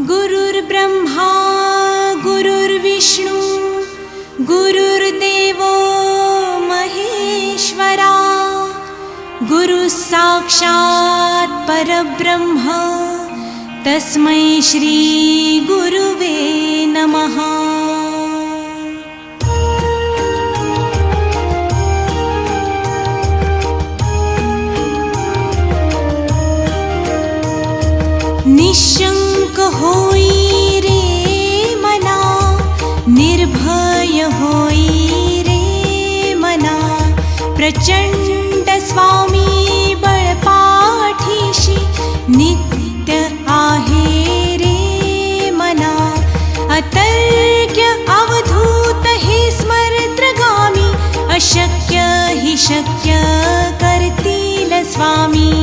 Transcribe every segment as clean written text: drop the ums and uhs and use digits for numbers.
गुरुर्ब्रह्मा गुरुर्विष्णु गुरुर्देवो महेश्वरा गुरुः साक्षात् परब्रह्म तस्मै श्री गुरुवे नमः। निशंक होई रे मना, निर्भय होई रे मना, प्रचंड स्वामी बळपाठीशी नित्य आहे रे मना। अतर्क्य अवधूत हे स्मरत्रगामी, अशक्य हि शक्य करतील स्वामी।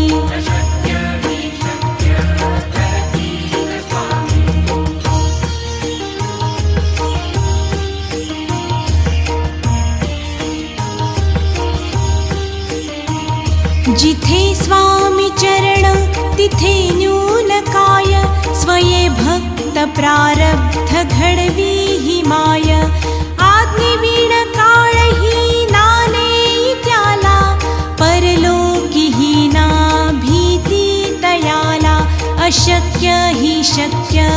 जिथे स्वामी चरण तिथे न्यून काय, स्वये भक्त प्रारब्ध घडवी ही माय। आज्ञेविण काळही नाने त्याला, परलोकी ही ना भीती तयाला। अशक्य ही शक्य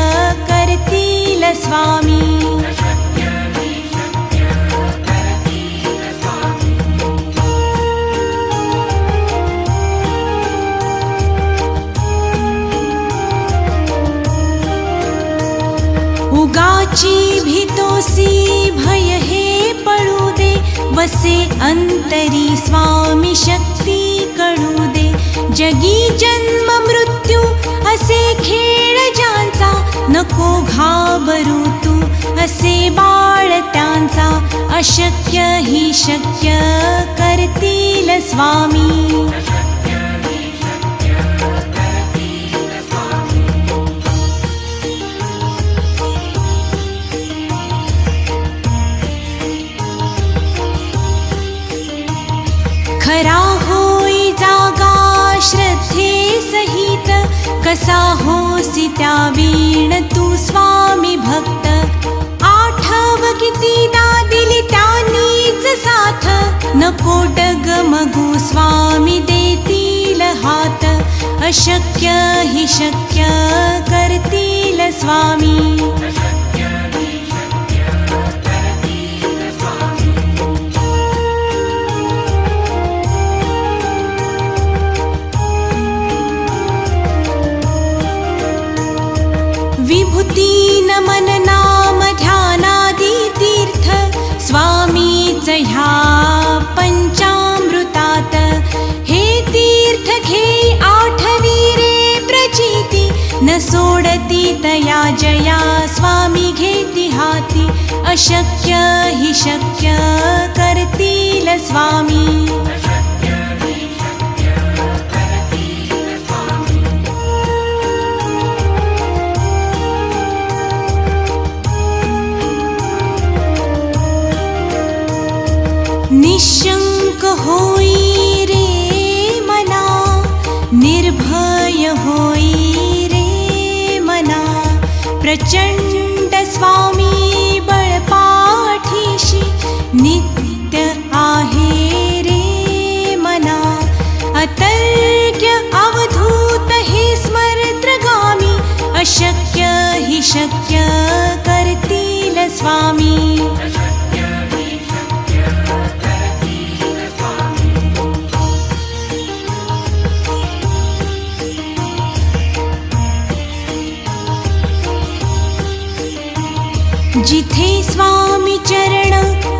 करतील स्वामी। उगाची भीतोसी भय हे पळू दे, वसे अंतरी स्वामी शक्ती कळू दे। जगी जन्म मृत्यू असे खेळ ज्यांचा, नको घाबरू तू असे बाळ त्यांचा। अशक्य ही शक्य करतील स्वामी। खरा होई जागा श्रद्धे सहित, कसा होसी त्या वीण तू स्वामी भक्त। आठव कितीदा दिली त्यांनीच साथ, नको डगमगू स्वामी देतील हात। अशक्य हि शक्य करतील स्वामी। विभूतीन मन नाम ध्यानादी तीर्थ, स्वामीच ह्या पंचामृतात। हे तीर्थ घे आठवी रे प्रचिती, न सोडती तया जया स्वामी घेती हाती। अशक्य हि शक्य करतील स्वामी। निशंक होई रे मना, निर्भय होई रे मना, प्रचंड स्वामी बळपाठीशी नित्य आहे रे मना। अतर्क्य अवधूत हे स्मरत्रगामी, अशक्य हि शक्य करतील स्वामी। जिथे स्वामी चरण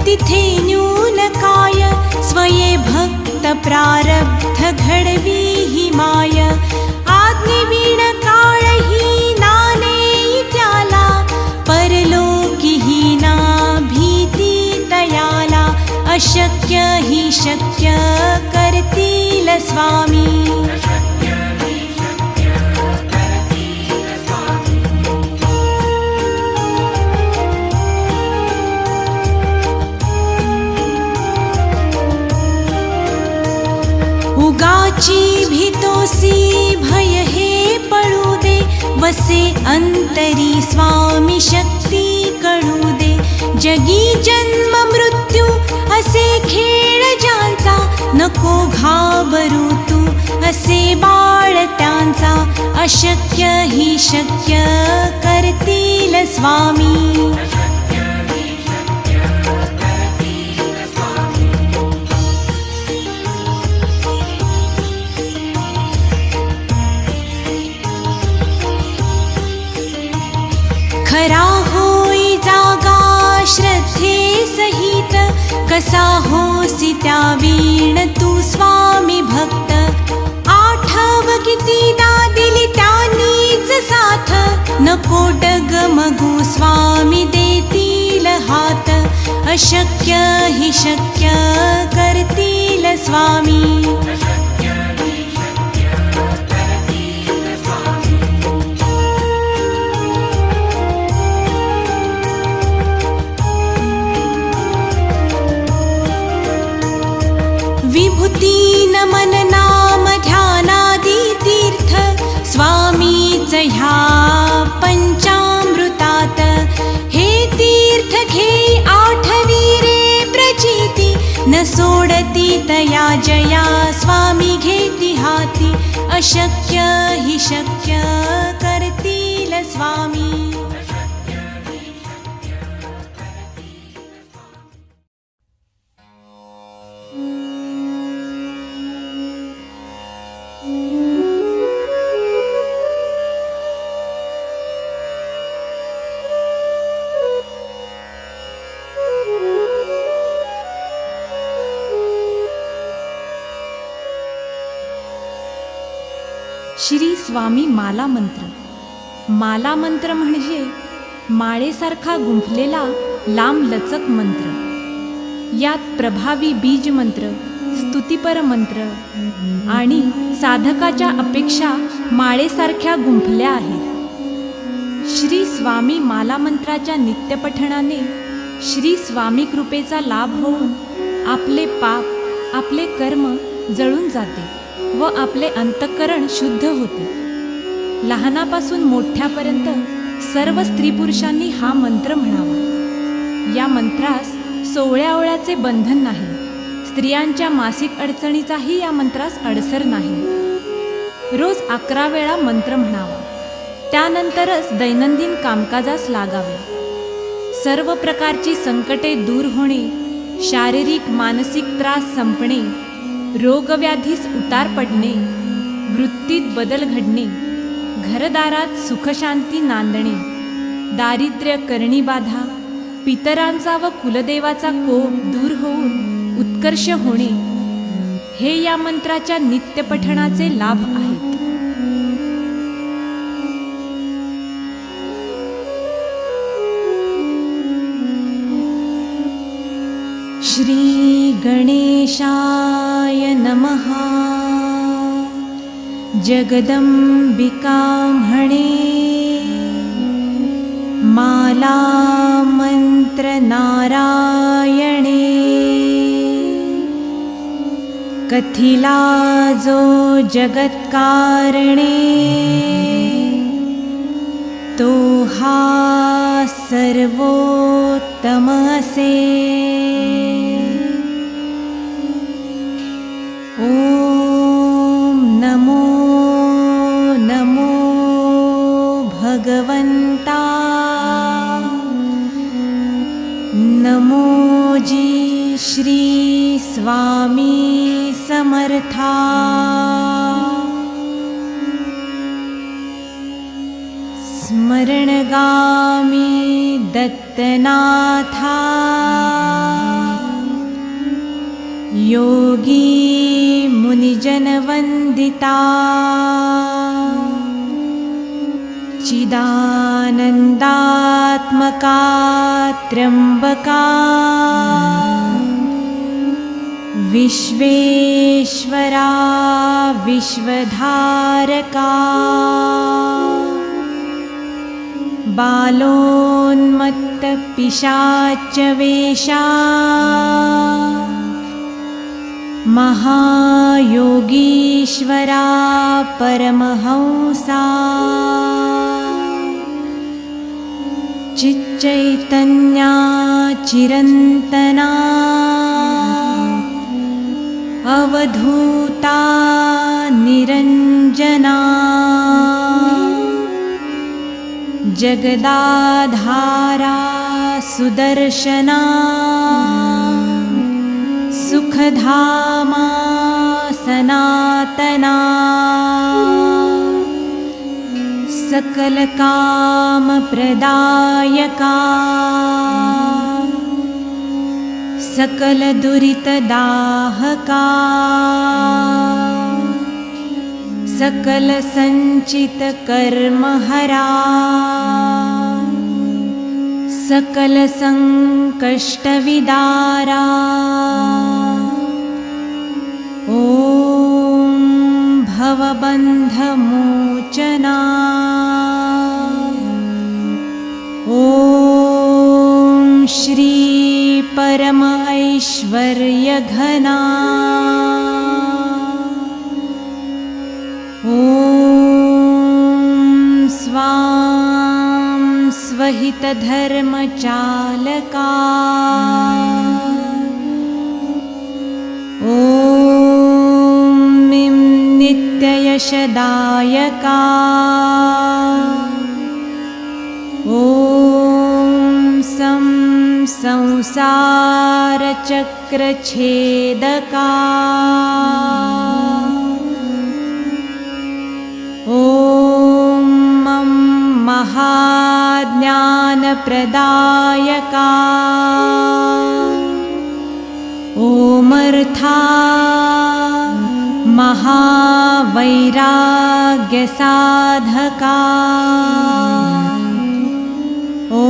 तिथे न्यून काय, स्वये भक्त प्रारब्ध घडवी ही माय। आज्ञेविण काळही नाने त्याला, परलोकी ही ना भीती तयाला। अशक्य ही शक्य करतील स्वामी। उगाची भीतोसी भय हे पळू दे, वसे अंतरी स्वामी शक्ती कळू दे. जगी जन्म मृत्यू असे खेळ ज्यांचा, नको घाबरू तू असे बाळ त्यांचा. अशक्य ही शक्य करतील स्वामी. खरा होई जागा श्रद्धे सहित, कसा होसी त्या वीण तू स्वामी भक्त. आठव कितीदा दिली त्यांनीच साथ, नको डगमगू स्वामी देतील हात. अशक्य ही शक्य करतील स्वामी. विभूती नमन नाम ध्यानादी तीर्थ, स्वामीच ह्या पंचामृतात. हे तीर्थ घे आठवी रे प्रचिती, न सोडती तया जया स्वामी घेती हाती. अशक्य ही शक्य करतील स्वामी. श्री स्वामी माला मंत्र. माला मंत्र म्हणजे माळेसारखा गुंफलेला लांब लचक मंत्र. यात प्रभावी बीज मंत्र, स्तुतिपर मंत्र आणि साधकाच्या अपेक्षा माळेसारख्या गुंफल्या आहेत. श्री स्वामी माला मंत्राच्या नित्यपठणाने श्री स्वामी कृपेचा लाभ होऊन आपले पाप, आपले कर्म जळून जाते व आपले अंतःकरण शुद्ध होते. लहानापासून मोठ्यापर्यंत सर्व स्त्री पुरुषांनी हा मंत्र म्हणावा. या मंत्रास 16 ओळ्याचे बंधन नाही. स्त्रियांच्या मासिक अडचणीचाही या मंत्रास अडसर नाही. रोज 11 वेळा मंत्र म्हणावा. त्यानंतरच दैनंदिन कामकाजास लागावे. सर्व प्रकारची संकटे दूर होणे, शारीरिक मानसिक त्रास संपणे, रोगव्याधीस उतार पडणे, वृत्तीत बदल घडणे, घरदारात सुखशांती नांदणे, दारिद्र्य करणी बाधा, पितरांचा व कुलदेवाचा कोप दूर होऊन उत्कर्ष होणे, हे या मंत्राच्या नित्यपठणाचे लाभ आहेत. श्री गणेशाय नमः. जगदंबिका म्हणे, माला मंत्र नारायणे. कथिला जो जगत्कारणे, तो हा सर्वोत्तम असे. ओम नमो नमो भगवंता. नमोजी श्री स्वामी समर्था. स्मरणगामी दत्तनाथा. योगी मुनिजनवंदिता. चिदानंदात्मका त्र्यंबका. विश्वेश्वरा विश्वधारका. बालोन्मत्त पिशाचवेशा. महायोगीश्वरा परमहंसा चिच्चैतन्या चिरन्तना अवधूता निरञ्जना जगदाधारा सुदर्शना सुखधामा सनातना सकलकामप्रदायका सकलदुरितदाहका सकलसञ्चितकर्महरा सकलसङ्कष्टविदारा ॐ भवबन्धमोचना ॐ श्री परम ऐश्वर्यघना ॐ स्वां स्वहितधर्मचालका ॐ मिं नित्ययशदायका ॐ सं संसारचक्रछेदका ॐ मं महाज्ञानप्रदायका ओमर्था महावैराग्यसाधका ॐ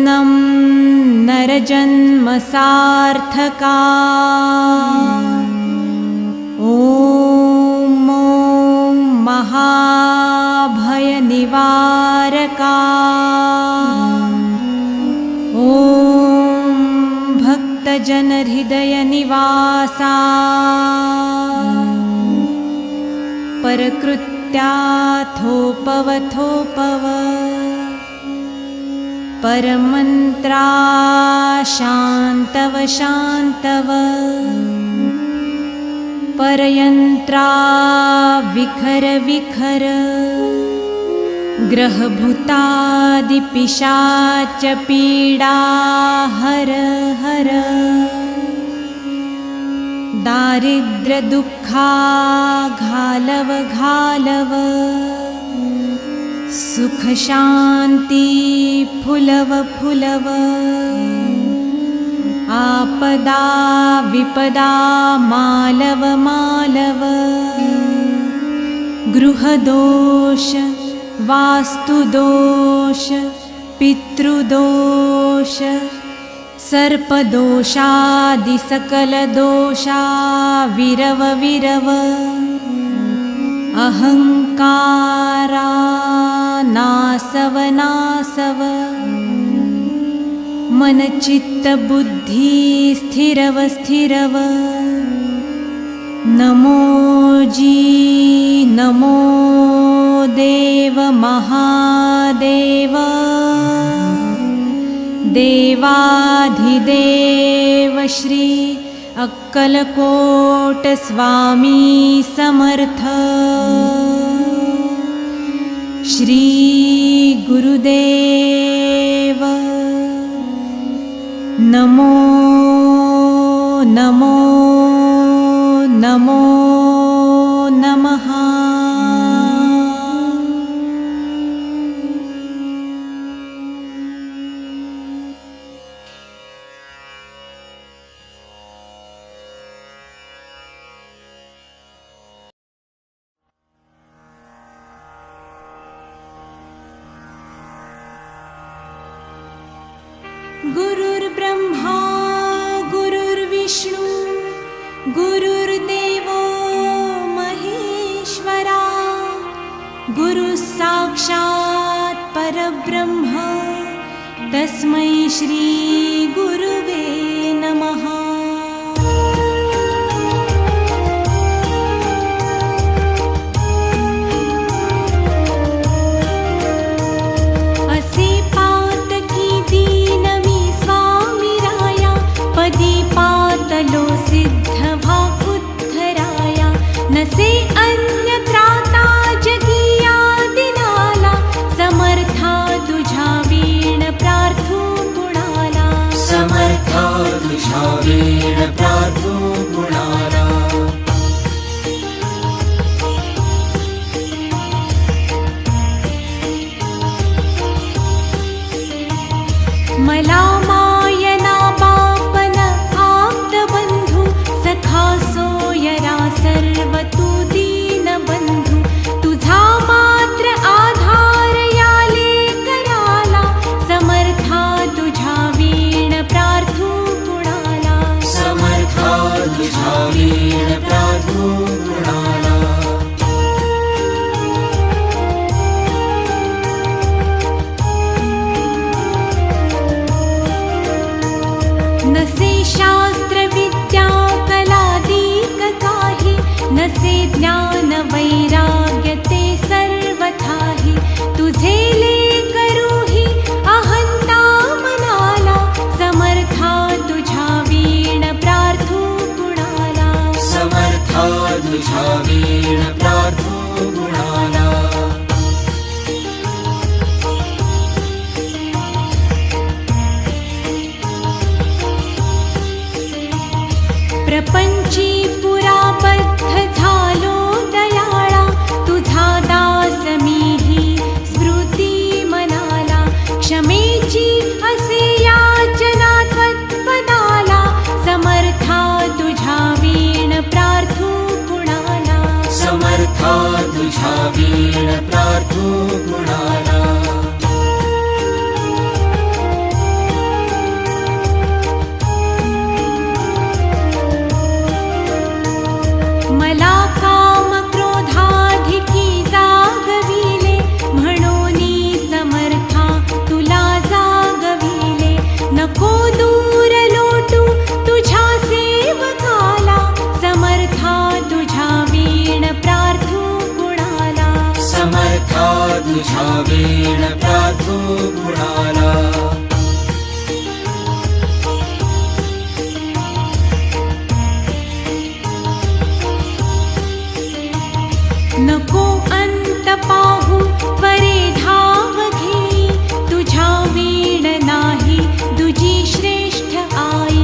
नं नरजन्मसार्थका ॐ महाभयनिवारका ॐ भक्तजनहृदयनिवासा परकृत्याथोपवथोपव परमन्त्रा शान्तव शान्तव परयन्त्रा विखर विखर ग्रहभूतादिपिशाच पीडा हर हर दारिद्र्यदुःखा घालव घालव सुखशान्ति फुलव फुलव आपदा विपदा मालव मालव गृहदोष वास्तुदोष पितृदोष सर्पदोषादिसकलदोषा विरव विरव अहङ्कारा नासव नासव मनचित्तबुद्धि स्थिरव स्थिरव नमो जी नमो देव महादेव देवाधिदेव श्री अक्कलकोट स्वामी समर्थ श्री गुरुदेव नमो नमो नमो नमः। गुरुर्ब्रह्मा गुरुर्विष्णु गुरुर्देवो महेश्वरा गुरुः साक्षात् परब्रह्म तस्मै श्री गुरुवे नमः। नसे अन्यत्राता जगिया दिनाला, समर्था तुझ्या वीण प्रार्थू कुणाला. समर्था तुझ्या वीण प्रार्थू कुणाला. मला मायना बापन आप्त बंधू, सखा सोयरा सर्व तू दीन बंधू. तुझा मात्र आधार याले कराला, समर्था तुझ्या वीण प्रार्थू कुणाला. समर्था तुझ्या वीण प्रार्थू कुणाला. नसे शास्त्र विद्या कलादीक काही, नसे ज्ञान वैराग्य ते सर्वथाही. तुझे लेकरूही अहंता मनाला, समर्था तुझ्या वीण प्रार्थू कुणाला. समर्था तुझ्या वीण प्रार्थू कुणाला. प्रपंची पुराबद्ध झालो दयाळा, तुझा दास मीही स्मृती मनाला. क्षमेची असे याचना त्वत्पदाला, समर्था तुझ्या वीण प्रार्थू कुणाला. समर्था तुझ्या वीण प्रार्थू कुणाला. मला काम क्रोधाधिकी जागविले, म्हणूनी समर्था तुला जागविले. नको दूर लोटू तुझ्या सेवकाला, समर्था तुझ्या वीण प्रार्थू कुणाला. समर्था तुझ्या वीण प्रार्थू कुणाला. नको अंत पाहू त्वरे धाव घेई, तुझ्या वीण नाही दुजी श्रेष्ठ आई.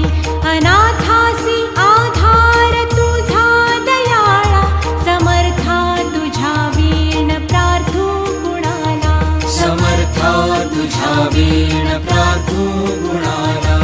अनाथासी आधार तुझा दयाळा, समर्था तुझ्या वीण प्रार्थू कुणाला. समर्था तुझ्या वीण प्रार्थू कुणाला.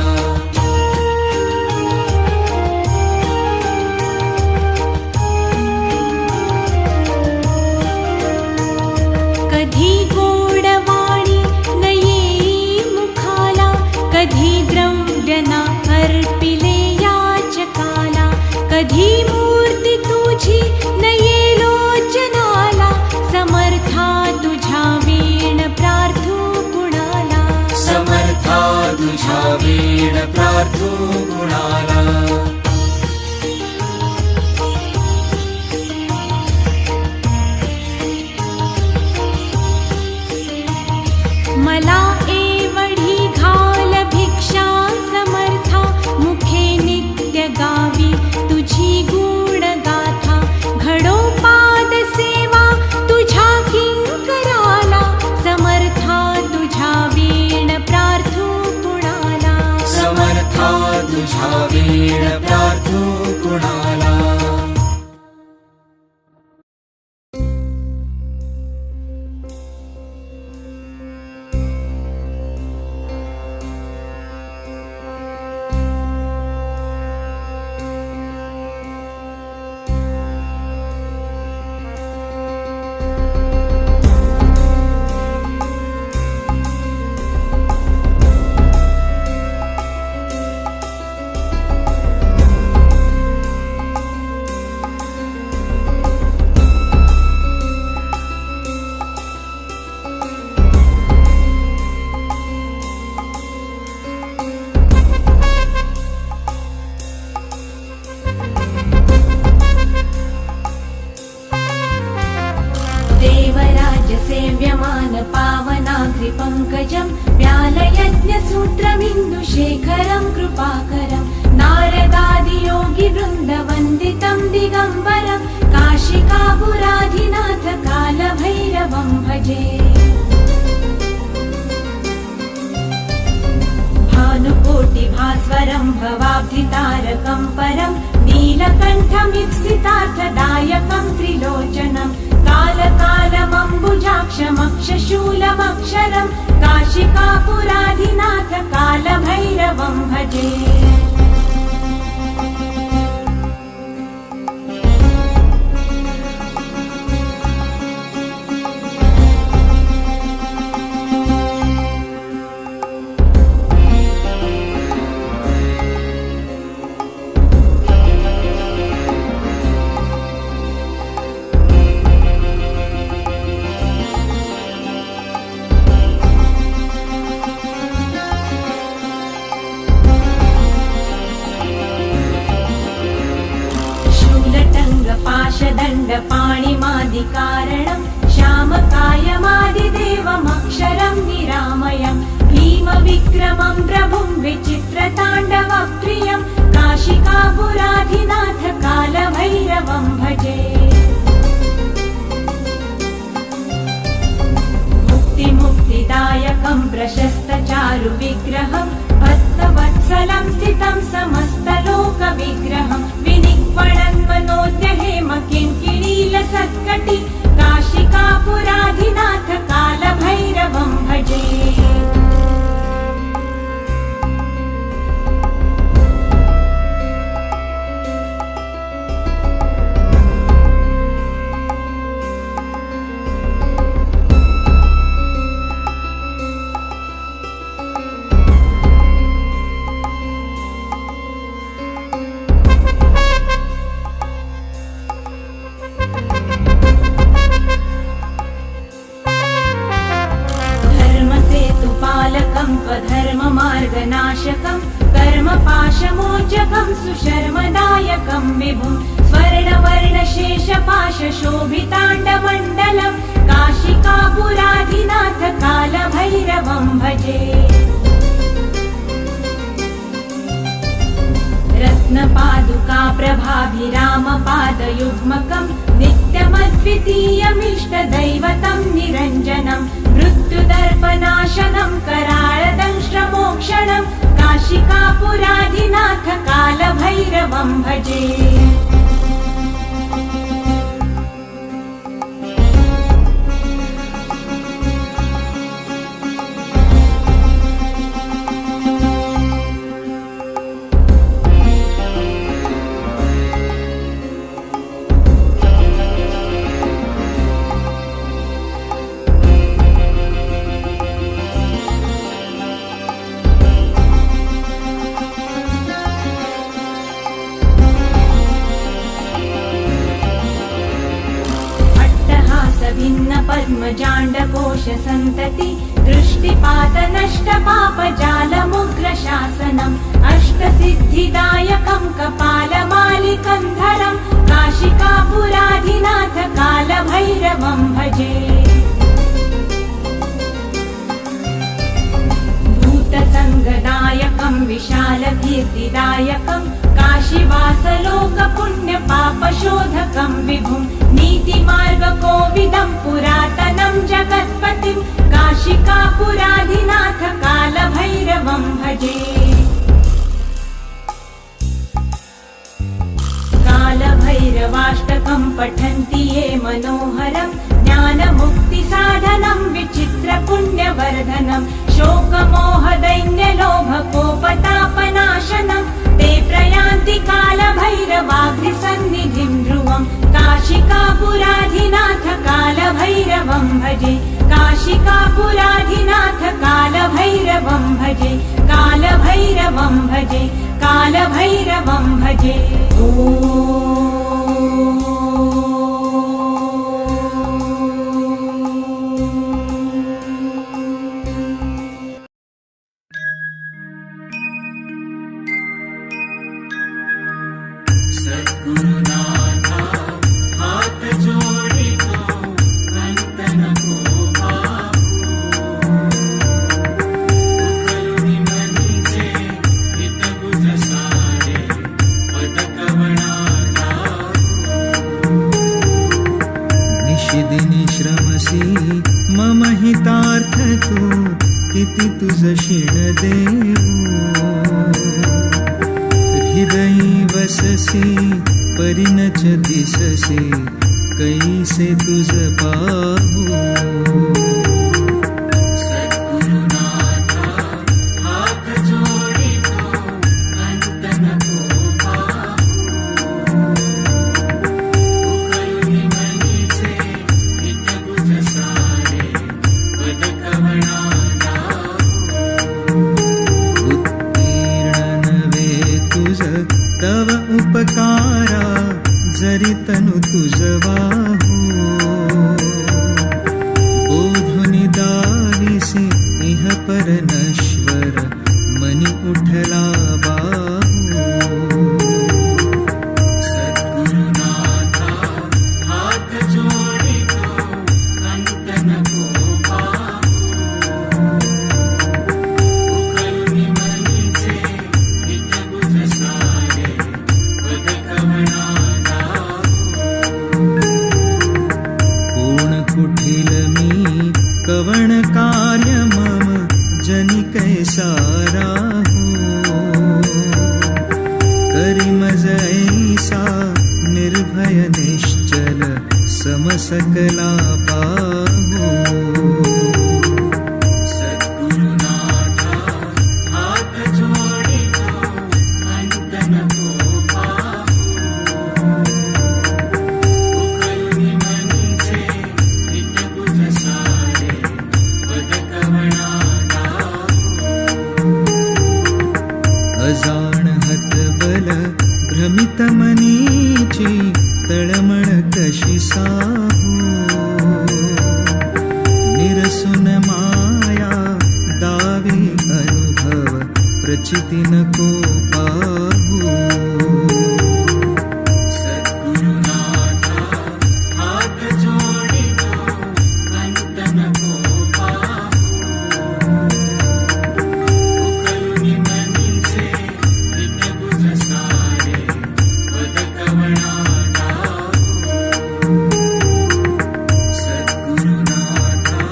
कधी गोडवाणी न येई मुखाला, कधी द्रव्य ना अर्पिले याचकाला. कधी मूर्ती तुझी न ये लोचनाला, समर्था तुझ्या वीण प्रार्थू कुणाला. समर्था तुझ्या वीण प्रार्थू कुणाला. मला एवढी घाल भिक्षा समर्था, मुखे नित्य गावी तुझी गुण गाथा. घडो पाद सेवा तुझ्या किंकराला, समर्था तुझ्या वीण प्रार्थू कुणाला. समर्था तुझ्या वीण प्रार्थू कुणाला. सेव्यमान पावनाग्रिपङ्कजं व्यालयज्ञसूत्रमिन्दुशेखरं कृपाकरं नारदादियोगिवृन्दवन्दितं दिगम्बरं काशी काशिकापुराधिनाथ कालभैरवं भजे। भानुकोटिभास्वरं भवाब्धितारकं परं नीलकण्ठमीप्सितार्थदायकं त्रिलोचनं कालकालमम्बुजाक्षमक्षशूलमक्षरं काशिकापुराधिनाथ कालभैरवं भजे। पाणिमादिकारणं श्यामकायमादिदेवमक्षरं निरामयं भीमविक्रमं प्रभुं विचित्रताण्डवप्रियं काशिकापुराधिनाथ कालभैरवं भजे। मुक्तिदायकं प्रशस्तचारुविग्रहं भक्तवत्सलं स्थितं समस्तलोकविग्रहं विनिक्वणन्मनोद्यहेम किङ्किणीलसत्कटि काशिकापुराधिनाथ कालभैरवं भजे। धर्ममार्गनाशकं कर्मपाशमोचकं सुशर्मदायकं विभुं स्वर्णवर्णशेषपाशशोभिताण्डमण्डलं काशिकापुराधिनाथ कालभैरवं भजे। रत्नपादुकाप्रभाभिरामपादयुग्मकं नित्यमद्वितीयमिष्टदैवतं निरञ्जनं मृत्युदर्पनाशनं कराळदंष्ट्रमोक्षणं काशिकापुराधिनाथ कालभैरवं भजे। पद्मजाण्डकोश सन्तति दृष्टिपातनष्टपापजालमुग्रशासनम् अष्टसिद्धिदायकं कपालमालिकं धरं काशिकापुराधिनाथ कालभैरवं भजे। भूतसङ्गदायकं विशालकीर्तिदायकं काशीवासलोकपुण्यपापशोधकं विभुं नीतिमार्गकोविदं पुरातनं जगत्पतिं काशिकापुराधिनाथ कालभैरवं भजे। कालभैरवाष्टकं पठन्ति ये मनोहरं ज्ञानमुक्तिसाधनं विचित्रपुण्यवर्धनं शोकमोहदैन्यलोभकोपतापनाशनं ते प्रयान्ति कालभैरवाग्निसन्निधिं ध्रुवं काशिकापुराधिनाथ कालभैरवं भजे। काशिकापुराधिनाथ कालभैरवं भजे। कालभैरवं भजे। कालभैरवं भजे। सद्गुरुनाथा हात जोडितो अंत नको उकलुनी मनीचे हित बुध सारे पद कवणाला तुझ शिण देऊ हृदयी वससी परिणच दिससी कैसे तुझ पाहू सद्गुरुनाथा हात जोडितो अंत नको पाहू उकळून मनीचे नित्य बुझ सारे पद कवणा उत्तीर्ण नवे तुझ तव उपकारा जरी तनु तुझ वाहू बोधुनि दाविसी इह पर नश्वर मनी उठला बाहू सद्गुरुनाथा हात जोडितो अंत नको पाहू उकळून मनीचे नित्य बुझ सारे पद कवणा कोण कुठील मी कवण कार्य मम जनी कैसा राहू करी मज ऐसा निर्भय निश्चल समसकला पाहू सद्गुरुनाथा हात जोडितो अंत नको पाहू उकळून मनीचे नित्य बुझ सारे पद कवणा अजाण हतबल भ्रमित मनीची तळमळ कशी साहू निरसुन माया दावे अनुभव प्रचिती नको पाहू सद्गुरुनाथा हात जोडितो अंत नको पाहू उकळून मनीचे नित्य बुझ सारे पद कवणा सद्गुरुनाथा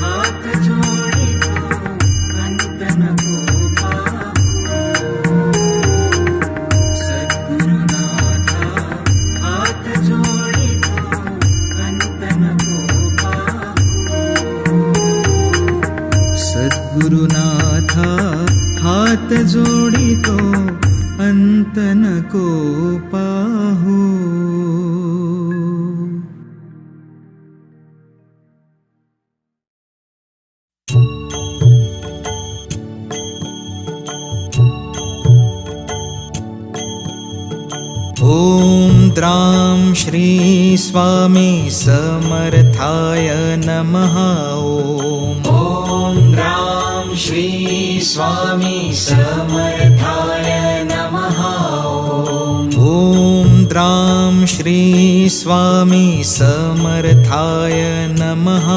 हात जोडितो अंत नको पाहू सद्गुरुनाथा हात जोडितो अंत नको पाहू सद्गुरुनाथा हात जोडितो अंत नको पाहू ॐ द्रां श्री स्वामी समर्थाय नमः ॐ द्रां श्री स्वामी समर्थाय नमः ॐ द्रां श्री स्वामी समर्थाय नमः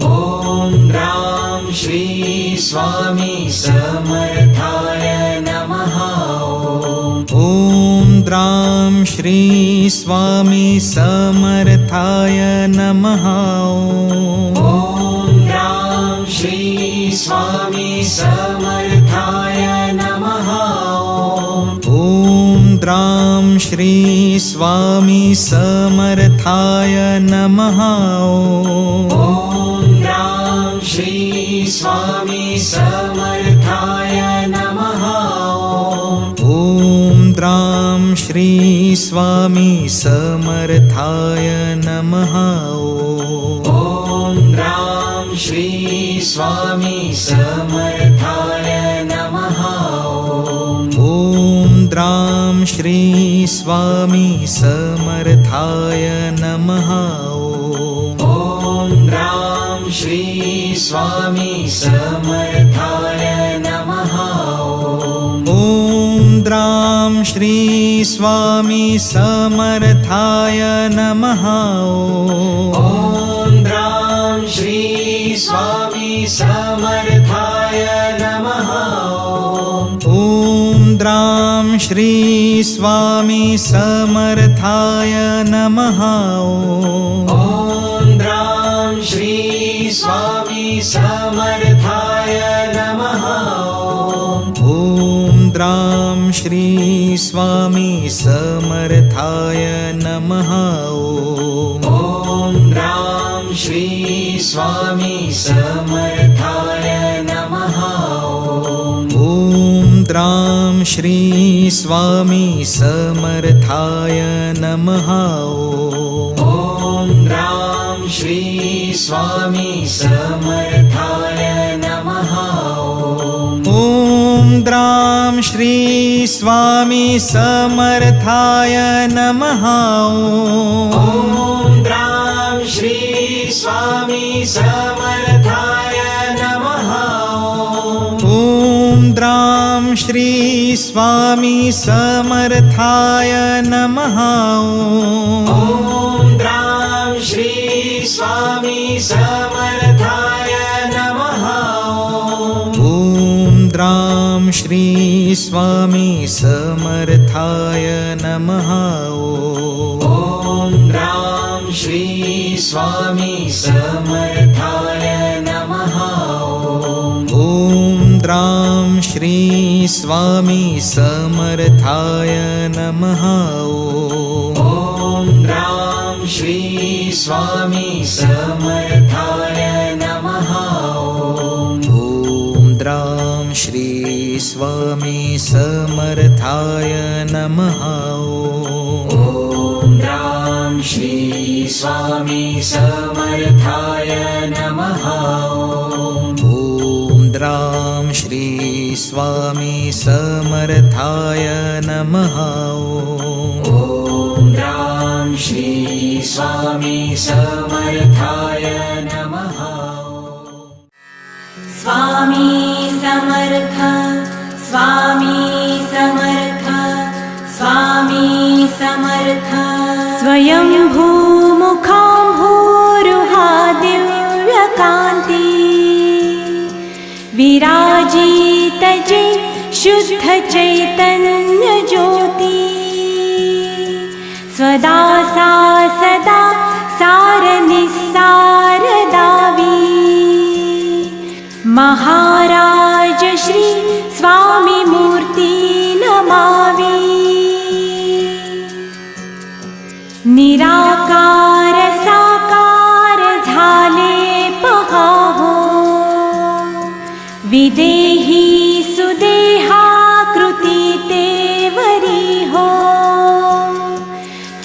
ॐ द्रां श्री स्वामी समर्थाय नमः ॐ द्रां श्री स्वामी समर्थाय नमः ॐ द्रां श्री स्वामी समर्थाय नमः ॐ द्रां श्री स्वामी समर्थाय नमः ॐ द्रां श्री स्वामी समर्थाय नमः ॐ द्रां श्री स्वामी समर्थाय नमः ॐ द्रां श्री स्वामी समर्थाय नमः ॐ द्रां श्री स्वामी समर्थाय नमः ॐ द्रां श्री स्वामी समर्थाय नमः ॐ द्रां श्री स्वामी समर्थाय नमः ॐ द्रां श्री स्वामी समर्थाय नमः ॐ द्रां श्री स्वामी समर्थाय नमः ॐ द्रां श्री स्वामी समर्थाय श्री स्वामी समर्थाय नमः। ॐ राम श्री स्वामी समर्थाय नमः। ॐ द्रां श्री स्वामी समर्थाय नमः। ॐ राम श्री स्वामी समर्थाय नमः। ॐ द्रां श्री स्वामी समर्थाय नमः। ॐ राम श्री स्वामी समर्थाय नमः। ॐ द्रां श्री स्वामी समर्थाय नमः। ॐ राम श्री स्वामी समर्थाय नमः। ॐ द्रां श्री स्वामी समर्थाय नमः। ॐ राम श्री स्वामी समर्थाय नमः। ॐ द्रां श्री स्वामी समर्थाय नमः। ॐ राम श्री स्वामी समर्थाय नमः। ॐ द्रां श्री स्वामी समर्थाय नमः। ॐ राम श्री स्वामी समर्थाय नमः। ॐ द्रां श्री स्वामी समर्थाय नमः। ॐ राम श्री स्वामी समर्थाय नमः। स्वामी समर्थ स्वामी समर्थ स्वामी समर्थ स्वयं भूमुखाम्भोरुहा दिव्यकान्ति विराजित जय शुद्ध चैतन्य ज्योति स्वदासा सदा सार निस्सार दावी महाराज श्री स्वामी मूर्ति नमामि निराकार साकार झाले पहाहो विदेही सुदेहाकृती ते वरी हो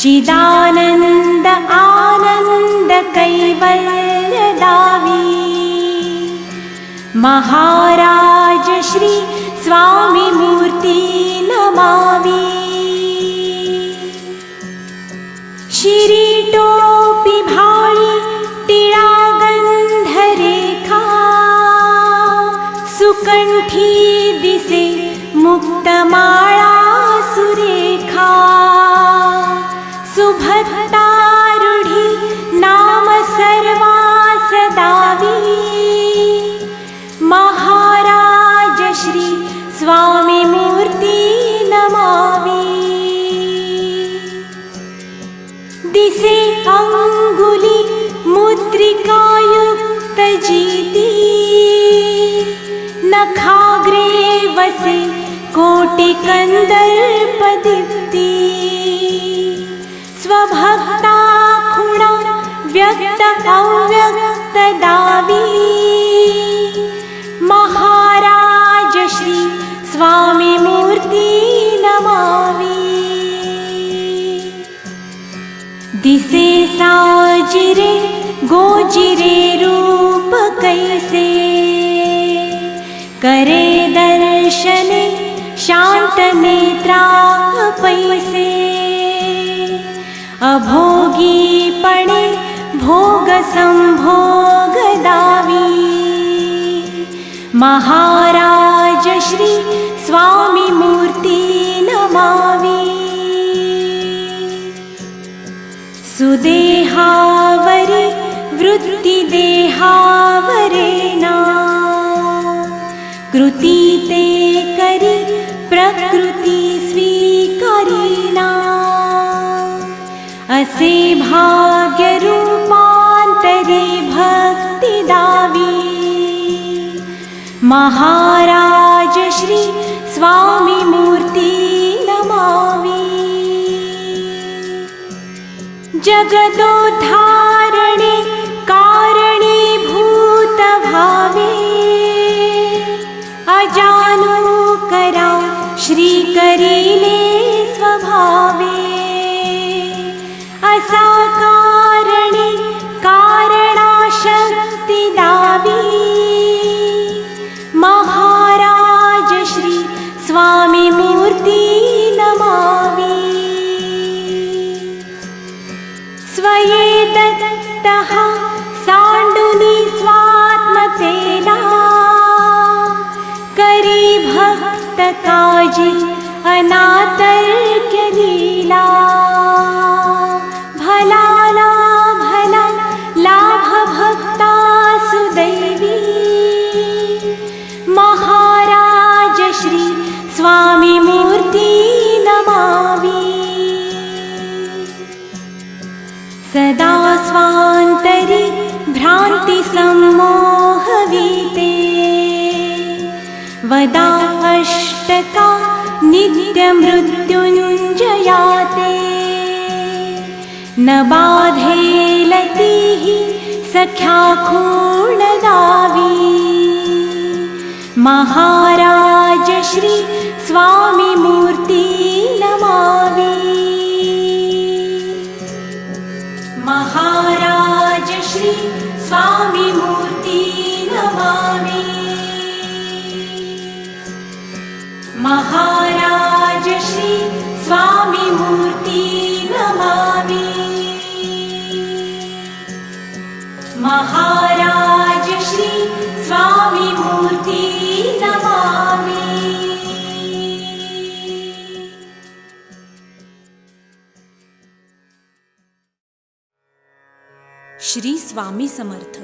चिदानंद आनंद कैवल्य दावी महाराज श्री स्वामी मूर्ति नमामि शिरीटोपी भाळी टिळा गंधरेखा सुकंठी दिसे मुक्तमाळा सुरेखा सुभक्तारूढी नाम सर्वास दावी महाराज श्री स्वामी मूर्ति नमामि दिसे अंगुली मुद्रिकायुक्त जीती नखाग्रे वसे कोटि कंदर्प दीप्ति स्वभक्ता खुणा व्यक्त अव्यक्त दावी महाराज श्री स्वामी मूर्ति नमामि दिसे साजिरे गोजिरे रूप कैसे करे दर्शने शांत नेत्रा पैसे अभोगीपणे भोग संभोग दावी महाराज श्री स्वामी मूर्ति नमामि सुदेहावरी वृत्ति देहावरेना कृती ते करी प्रकृती स्वीकारिना असे भाग्य रूपांतरे भक्ति दावी महाराज श्री स्वामी मूर्ति जगदोद्धारणे कारणीभूतभावे अजानुकरा श्रीकरिले स्वभावे असाकारणे कारणाशक्ति दावी महाराज श्री स्वामी मूर्ति नमामि स्वये दत्तः सांडुनी स्वात्मतेला करी भक्त काजी अनातर्क्य लीला भला लाभ भक्ता सुदैवी महाराज श्री स्वामी मूर्ति नमामि सदा स्वान्तरि भ्रान्ति सम्मोहवीते वदा अष्टका नित्यमृत्युञ्जयाते न बाधेलतिः सख्या खूणदावी महाराज श्री स्वामी मूर्ति नमामि महाराज श्री स्वामी मूर्ति नमामि महाराज श्री स्वामी मूर्ति नमामि महाराज श्री स्वामी मूर्ति नमामि। श्री स्वामी समर्थ.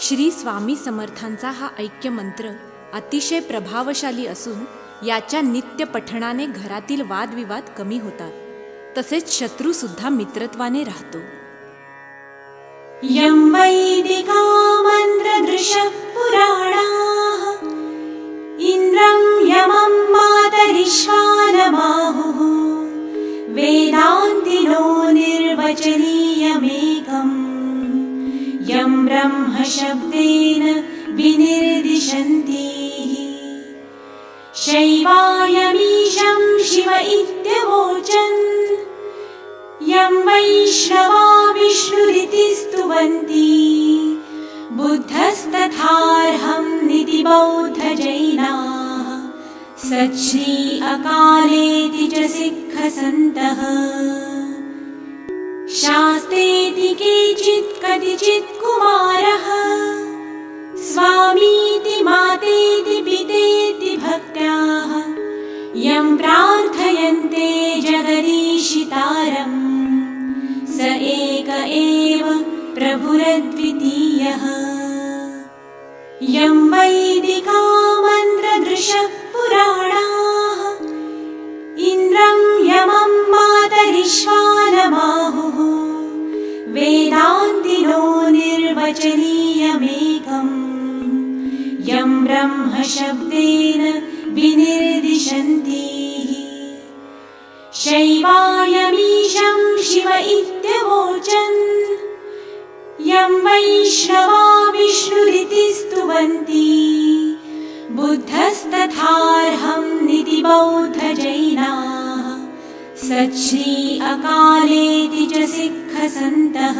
श्री स्वामी समर्थांचा हा ऐक्य मंत्र अतिशय प्रभावशाली असून याच्या नित्य पठणाने घरातील वादविवाद कमी होतात, तसेच शत्रू सुद्धा मित्रत्वाने राहतो. यं वैदिका मंत्रदृशः पुराणाः इंद्रं यमं मातरिश्वानमाहुः वेदान्तिनो निर्वचनीयमेकम् यं ब्रह्म शब्देन विनिर्दिशन्ति शैवायमीशं शिव इत्यवोचन् यं वैष्णवा विष्णुरिति स्तुवन्ति बुद्धस्तथार्हं निति बौद्धजैनाः सच्छ्री अकालेति च सिक्खसन्तः शास्तेति केचित् कतिचित् कुमारः स्वामीति मातेति पितेति भक्त्याः यं प्रार्थयन्ते जगदीशितारम् स एक एव प्रभुरद्वितीयः यं वैदिका मन्त्रदृशः पुराणाः इंद्रं यमं मातरिश्वानमाहुः वेदान्तिनो निर्वचनीयमेकम् यं ब्रह्म शब्देन विनिर्दिशन्ति शैवायमीशं शिव इत्यवोचन् यं वैष्णवा विष्णुरिति स्तुवन्ति बुद्धस्तथार्हं निति बौद्धजैनाः सच्छ्री अकालेति च सिक्खसन्तः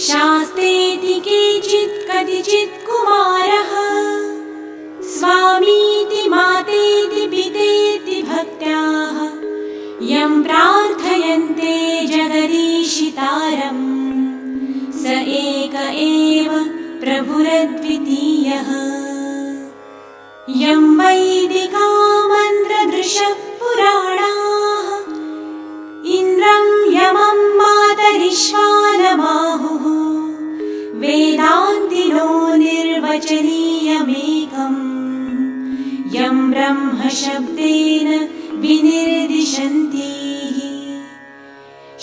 शास्तेति केचित् कतिचित् कुमारः स्वामीति मातेति पितेति भक्त्याः यं प्रार्थयन्ते जगदीशितारम् स एक एव प्रभुरद्वितीयः यं वैदिका मन्त्रदृशः पुराणाः इंद्रं यमं मातरिश्वानमाहुः वेदान्तिनो निर्वचनीयमेकम् यं ब्रह्म शब्देन विनिर्दिशन्ति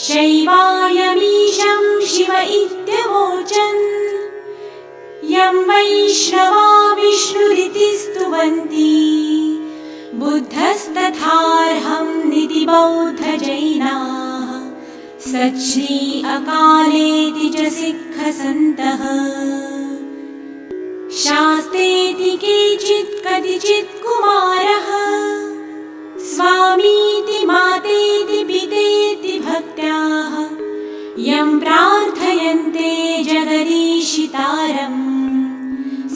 शैवायमीशं शिव इत्यवोचन् यं वैष्णवा विष्णुरिति स्तुवन्ति बुद्धस्तथार्हं निति बौद्धजैनाः सच्छ्री अकालेति च सिक्खसन्तः शास्तेति केचित् कतिचित् कुमारः स्वामीति मातेति पितेति भक्त्याः यं प्रार्थयन्ते जगदीशितारम्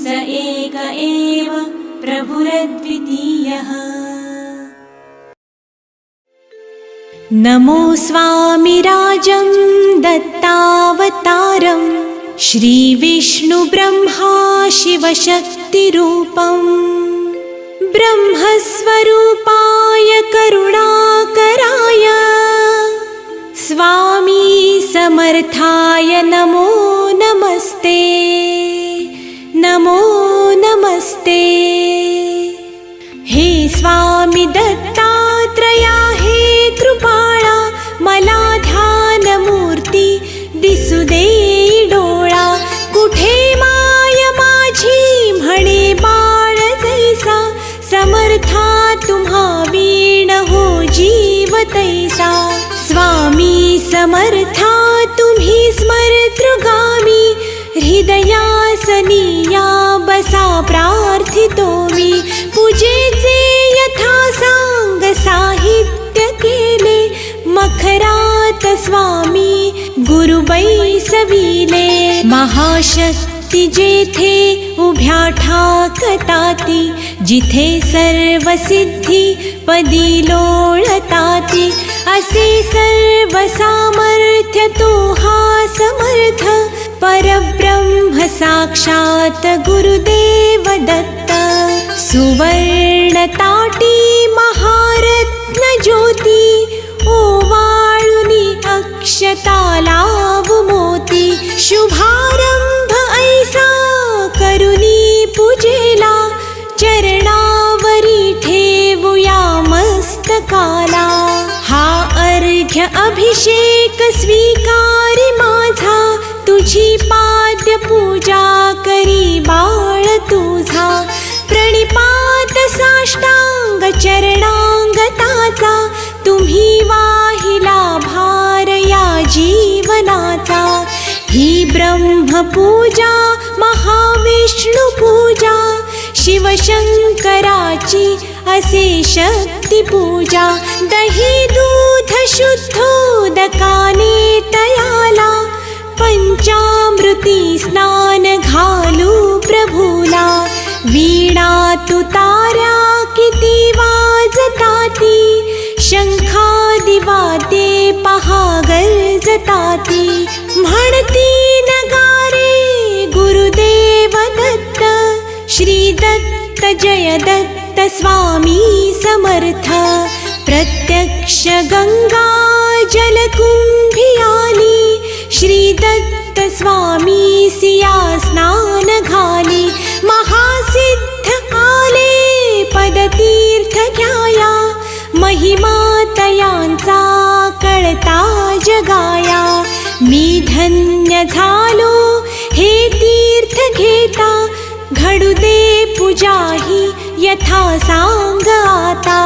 स एक एव प्रभुरद्वितीयः। नमो स्वामिराजं दत्तावतारं श्रीविष्णुब्रह्मा शिवशक्तिरूपम् ब्रह्मस्वरूपाय करुणाकराय स्वामी समर्थाय नमो नमस्ते नमो नमस्ते। हे स्वामी दत्तात्रया हे कृपाळा मला ध्यानमूर्ती दिसू दे डोळा कुठे माय माझी म्हणे बाळ जैसा समर्था तुम्हा वीण हो जीव तैसा स्वामी समर्था तुम्ही स्मरतृगामी हृदयासनिया बसा प्रार्थितो मी पूजेचे यथा सांग साहित्य केले मखरात स्वामी गुरु बैसविले महाशक्ती जेथे उभ्या ठाकताती जिथे सर्व सिद्धी पदी लोळताती असे सर्व सामर्थ्य तो हा समर्थ परब्रह्म साक्षात गुरुदेव दत्त सुवर्ण ताटी महारत्न ज्योती ओवाळुनी अक्षता लावू मोती शुभारंभ ऐसा करुनी पूजेला चरणावरी ठेवूया मस्तकाला हा अर्घ्य अभिषेक स्वीकारी माझा तुझी पाद्य पूजा करी बाळ तुझा प्रणिपात साष्टांग चरणांगताचा तुम्ही वाहिला भार या जीवनाचा ही ब्रह्मपूजा महाविष्णू पूजा शिवशंकराची असे शक्ती पूजा दही दूध शुद्धोदकाने तयाला पंचामृती स्नान घालू प्रभूला वीणा तुतार्या किती वाजताती शंखादि वाद्ये पहा गरजताती म्हणती नगारे गुरुदेव दत्त श्री दत्त जय दत्त स्वामी समर्थ प्रत्यक्ष गंगा जलकुंभी आली श्री दत्त स्वामी सिया स्नान घाली महासिद्ध आले पदतीर्थ घ्याया महिमा तयांचा कळता जगाया मी धन्य झालो हे तीर्थ घेता घडू दे पूजा ही यथा सांग आता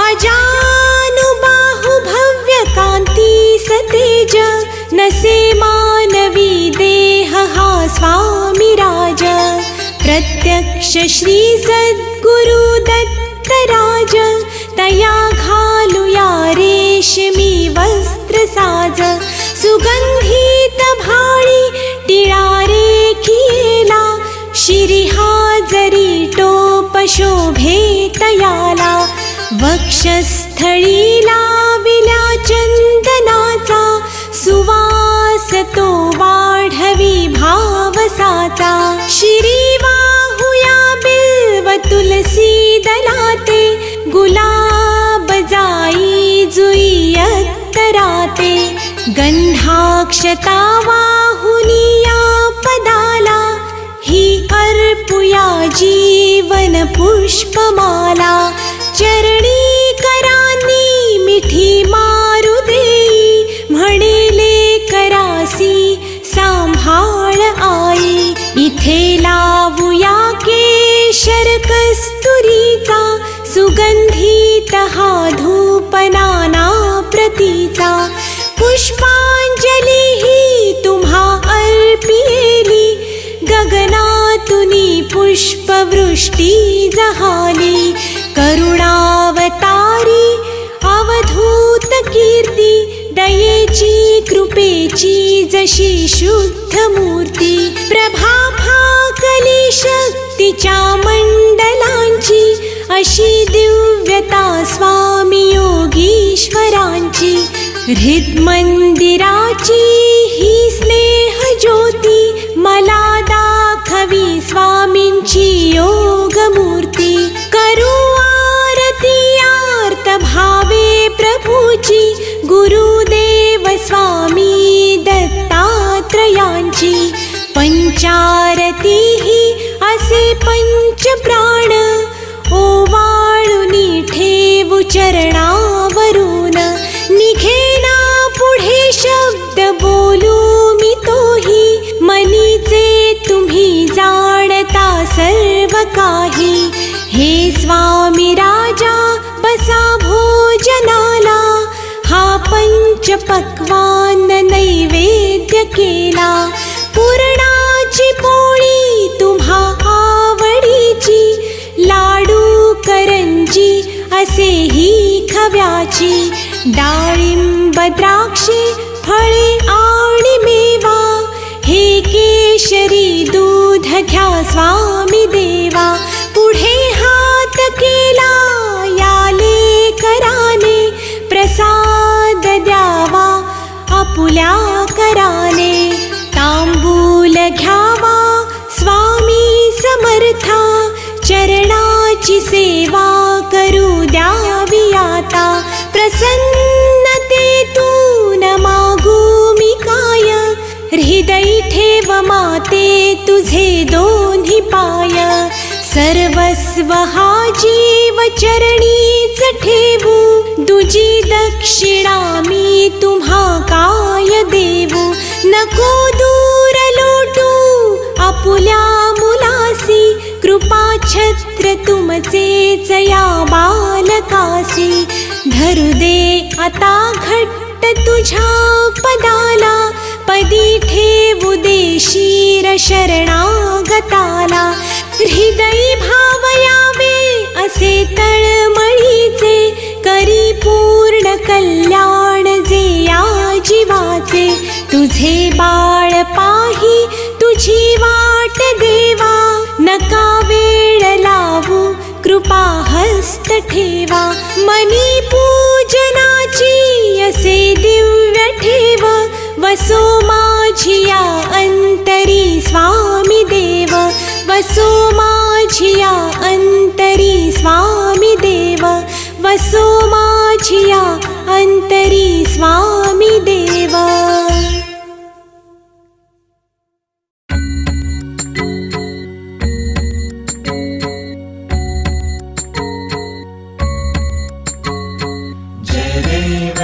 अजानुबाहु भव्य कांती सतेज नसे मानवी देह हा स्वामी राज प्रत्यक्ष श्री सद्गुरु दत्त राज तया घालूया रेशमी वस्त्र साज सुगंधित भाळी टिळा रेखिला शिरिहा जरी टोप शोभे तयाला वक्षस्थळी लाविल्या चंदनाचा सुवास तो वाढवी भावसाचा शिरी वाहुया बिल्व तुलसी दलाते गुलाब जाई जुई अत्तराते गंधाक्षता वाहुनिया पदाला ही अर्पुया जीवन पुष्पमाला चरणी करानी मिठी मारू देई म्हणेले करासी सांभाळ आई इथे लावूया केशर कस्तुरीचा सुगंधित हा धूप नाना प्रतीचा पुष्पाय सृष्टी जहाली, करुणावतारी अवधूत कीर्ती, दयेची कृपेची जशी शुद्ध मूर्ती, प्रभा फाकली शक्तीच्या मंडलांची, अशी दिव्यता स्वामी योगीश्वरांची, हृद मंदिराची ही स्नेह ज्योती, मला दाखवी स्वामींची योग मूर्ती, करू आरती आर्त भावे प्रभूची, गुरुदेव स्वामी दत्तात्रयांची, पंचारती ही असे पंचप्राण, ओवाळुनी ठेवू चरणावरून, निघेना पुढे शब्द बोलू मी तोही, मनीचे तुम्ही जाणता सर्व काही, हे स्वामी राजा बसा भोजनाला, हा पंचपक्वान्न नैवेद्य केला, पुरणाची पोळी तुम्हा आवडीची, लाडू करंजी असेही खव्याची, डाळिंब द्राक्षे फळे आणि मेवा, हे केशरी दूध घ्या स्वामी देवा, पुढे हात केला याले कराने, प्रसाद द्यावा आपुल्या कराने, तांबूल घ्यावा स्वामी समर्था, चरणाची सेवा करू द्यावी आता, प्रसन्नतेतून मागू मी काय, हृदयी ठेव माते तुझे दोन्ही पाय, सर्वस्व हा जीव चरणीच ठेवू, तुझी दक्षिणा मी तुम्हा काय देऊ, नको दूर लोटू आपुल्या मुलासी, कृपा छत्र तुमचेच या बालकासी, धरू दे आता घट्ट तुझ्या पदाला, पदी ठेवू दे शिर शरणागताला, हृदयी भाव यावे असे तळमळीचे, करी पूर्ण कल्याण जे या जीवाचे, तुझे बाळ पाही तुझी वाट देवा, नका वेळ लावू कृपा हस्त ठेवा, मनी पूजनाची असे दिव्य ठेव, वसो माझिया अंतरी स्वामी देव, वसो माझिया अंतरी स्वामी देव, वसो माझिया अंतरी स्वामी देव.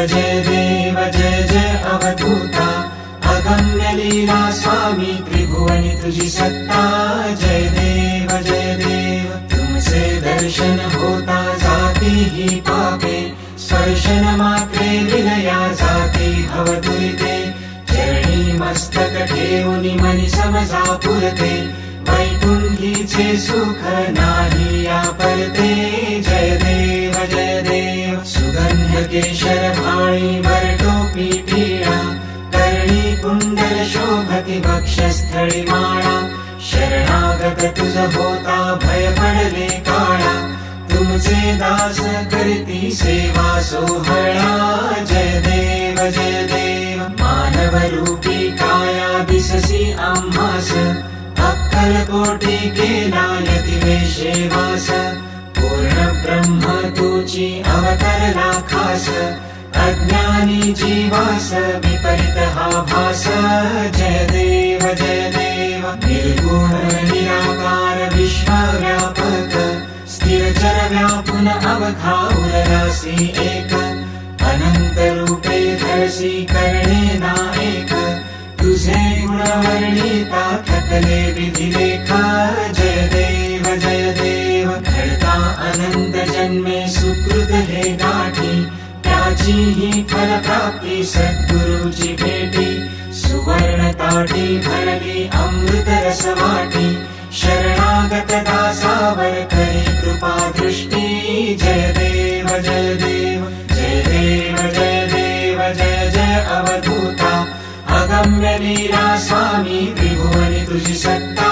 जय देव जय जय अवधूता, अगम्य लीला स्वामी त्रिभुवनी तुझी सत्ता, जय देव तुमसे दर्शन होता जाती ही पापे, स्पर्शन मात्रे विलया जाती भवदुरिते, चरणी मस्तक ठेवून मनी समजा पुरते, वैकुंठीचे सुख नाही या परते, जय देव सुगंध केशर भाळी वर टोपी टिळा, कर्णी कुंडल शोभती वक्षस्थळी माळा, शरणागत तुझ होता भय पडले काळा, तुमचे दास करती सेवा सोहळा, जय देव मानव रूपी काया दिससी आम्हास, अक्कलकोटी केला यतिवेशे वास, पूर्ण ब्रह्म तुझी अवतरला खास, अज्ञानी जीवास विपरीत हा भास, जय देव निर्गुण निराकार विश्वव्यापक, स्थिर चर व्यापून अवघा उरलासी एक, अनंत रूपे धरसी करणे ना एक, तुझे गुण वर्णिता थकले विधिलेख, जय देव घडता अनंत जन्मे सुकृत हे गाठी, त्याची ही फल प्राप्ती सद्गुरूची भेटी, सुवर्ण ताटी भरली अमृत रस वाटी, शरणागत दासावर करी कृपा दृष्टी जय देव जय देव जय देव जय देव जय जय अवधूता अगम्य लीला स्वामी त्रिभुवनी तुझी सत्ता